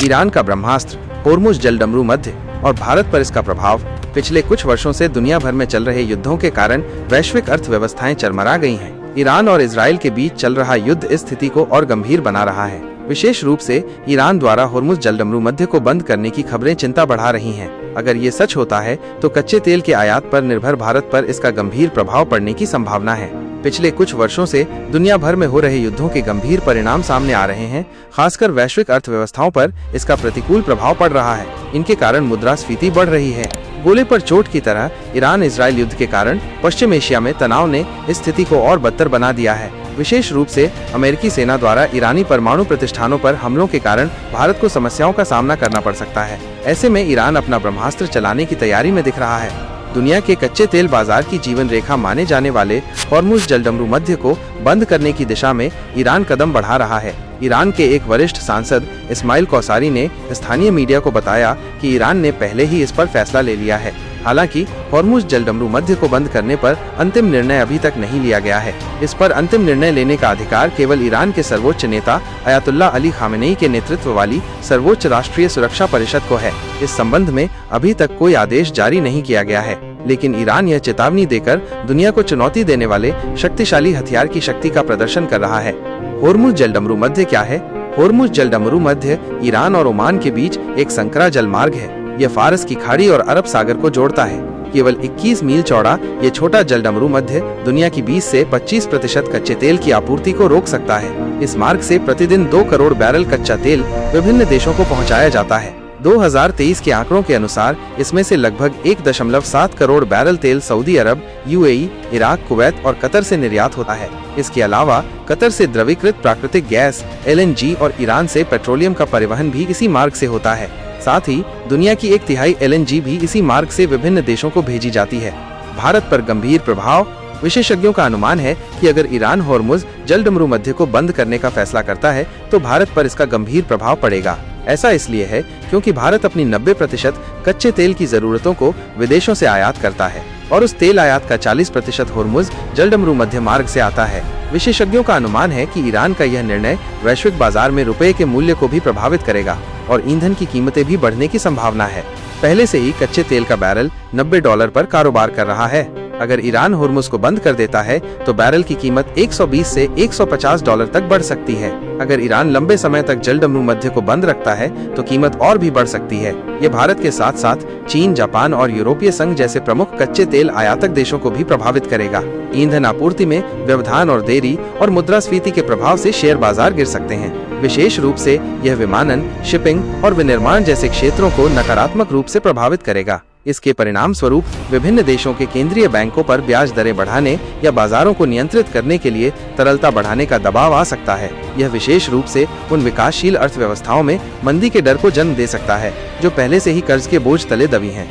Iran का ब्रह्मास्त्र, होर्मुज जलडमरू मध्य और भारत पर इसका प्रभाव। पिछले कुछ वर्षों से दुनिया भर में चल रहे युद्धों के कारण वैश्विक अर्थव्यवस्थाएं चरमरा गई हैं। ईरान और इजराइल के बीच चल रहा युद्ध इस स्थिति को और गंभीर बना रहा है। विशेष रूप से ईरान द्वारा होर्मुज जलडमरू मध्य को बंद करने की खबरें चिंता बढ़ा रही हैं। अगर ये सच होता है तो कच्चे तेल के आयात पर निर्भर भारत पर इसका गंभीर प्रभाव पड़ने की संभावना है। पिछले कुछ वर्षों से दुनिया भर में हो रहे युद्धों के गंभीर परिणाम सामने आ रहे हैं। खासकर वैश्विक अर्थव्यवस्थाओं पर इसका प्रतिकूल प्रभाव पड़ रहा है। इनके कारण मुद्रास्फीति बढ़ रही है। गोले पर चोट की तरह ईरान इजराइल युद्ध के कारण पश्चिम एशिया में तनाव ने इस स्थिति को और बदतर बना दिया है। विशेष रूप से अमेरिकी सेना द्वारा ईरानी परमाणु प्रतिष्ठानों पर हमलों के कारण भारत को समस्याओं का सामना करना पड़ सकता है। ऐसे में ईरान अपना ब्रह्मास्त्र चलाने की तैयारी में दिख रहा है। दुनिया के कच्चे तेल बाजार की जीवन रेखा माने जाने वाले होर्मुज जलडमरू मध्य को बंद करने की दिशा में ईरान कदम बढ़ा रहा है। ईरान के एक वरिष्ठ सांसद इस्माइल कौसारी ने स्थानीय मीडिया को बताया कि ईरान ने पहले ही इस पर फैसला ले लिया है। हालांकि होर्मुज जलडमरू मध्य को बंद करने पर अंतिम निर्णय अभी तक नहीं लिया गया है। इस पर अंतिम निर्णय लेने का अधिकार केवल ईरान के सर्वोच्च नेता अयातुल्ला अली खामेनेई के नेतृत्व वाली सर्वोच्च राष्ट्रीय सुरक्षा परिषद को है। इस संबंध में अभी तक कोई आदेश जारी नहीं किया गया है, लेकिन ईरान यह चेतावनी देकर दुनिया को चुनौती देने वाले शक्तिशाली हथियार की शक्ति का प्रदर्शन कर रहा है। होर्मुज जलडमरू मध्य क्या है? होर्मुज जलडमरू मध्य ईरान और ओमान के बीच एक संकरा जल मार्ग है। यह फारस की खाड़ी और अरब सागर को जोड़ता है। केवल 21 मील चौड़ा ये छोटा जलडमरू मध्य दुनिया की 20 से 25% कच्चे तेल की आपूर्ति को रोक सकता है। इस मार्ग से प्रतिदिन 2 करोड़ बैरल कच्चा तेल विभिन्न देशों को पहुंचाया जाता है। 2023 के आंकड़ों के अनुसार इसमें से लगभग 1.7 करोड़ बैरल तेल सऊदी अरब, यूएई, इराक, कुवैत और कतर से निर्यात होता है। इसके अलावा कतर से द्रवीकृत प्राकृतिक गैस LNG और ईरान से पेट्रोलियम का परिवहन भी इसी मार्ग से होता है। साथ ही दुनिया की 1/3 LNG भी इसी मार्ग से विभिन्न देशों को भेजी जाती है। भारत पर गंभीर प्रभाव। विशेषज्ञों का अनुमान है कि अगर ईरान होर्मुज जलडमरू मध्य को बंद करने का फैसला करता है तो भारत पर इसका गंभीर प्रभाव पड़ेगा। ऐसा इसलिए है क्योंकि भारत अपनी 90% कच्चे तेल की जरूरतों को विदेशों से आयात करता है और उस तेल आयात का 40% होर्मुज जलडमरू मध्य मार्ग से आता है। विशेषज्ञों का अनुमान है कि ईरान का यह निर्णय वैश्विक बाजार में रुपए के मूल्य को भी प्रभावित करेगा और ईंधन की कीमतें भी बढ़ने की संभावना है। पहले से ही कच्चे तेल का बैरल $90 पर कारोबार कर रहा है। अगर ईरान होर्मुज को बंद कर देता है तो बैरल की कीमत $120 से $150 तक बढ़ सकती है। अगर ईरान लंबे समय तक जलडमरू मध्य को बंद रखता है तो कीमत और भी बढ़ सकती है। ये भारत के साथ साथ चीन, जापान और यूरोपीय संघ जैसे प्रमुख कच्चे तेल आयातक देशों को भी प्रभावित करेगा। ईंधन आपूर्ति में व्यवधान और देरी और मुद्रास्फीति के प्रभाव से शेयर बाजार गिर सकते हैं। विशेष रूप से यह विमानन, शिपिंग और विनिर्माण जैसे क्षेत्रों को नकारात्मक रूप से प्रभावित करेगा। इसके परिणाम स्वरूप विभिन्न देशों के केंद्रीय बैंकों पर ब्याज दरें बढ़ाने या बाजारों को नियंत्रित करने के लिए तरलता बढ़ाने का दबाव आ सकता है। यह विशेष रूप से उन विकासशील अर्थव्यवस्थाओं में मंदी के डर को जन्म दे सकता है जो पहले से ही कर्ज के बोझ तले दबी हैं।